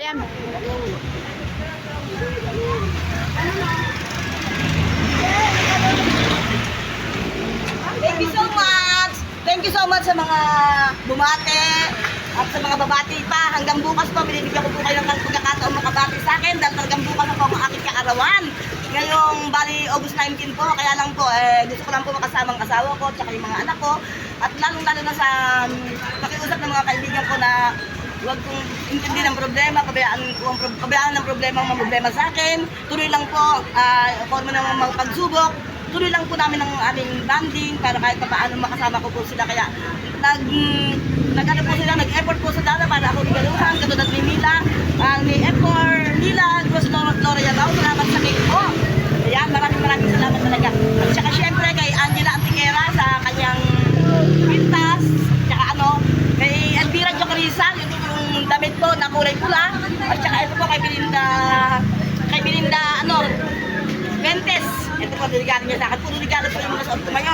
Yan. Thank you so much! Thank you so much sa mga bumate at sa mga babati pa. Hanggang bukas po, binibigyan ko po kayo ng pagkakataon makabati sa akin dahil talagang bukas na po ang aking kaarawan. Ngayong bali August 19 po, kaya lang po, gusto ko lang po makasama ang asawa ko at yung mga anak ko. At lalong-lalo na sa pakiusap ng mga kaibigan ko na huwag kong intindi ng problema, kabayaan ng problema ang problema sa akin. Tuloy lang po, kung ano naman mga pagsubok, tuloy lang po namin ang aming banding para kahit pa paano makasama ko po sila. Kaya nag-effort po sila para ako ligaluhan, katulad ni Mila, ni Epor, Nila, Gross Gloria Rao, salamat sa cake po. Ayan, maraming salamat talaga. At saka syempre kay Angela Antiquera sa kanyang pintas, tsaka kay Elvira Jocarizal, yung damit po na kulay pula, at saka ito po kay Belinda, Ventes. Ito po, regalo niya sa akin. Puro regalo po yung mga suot ko ngayon.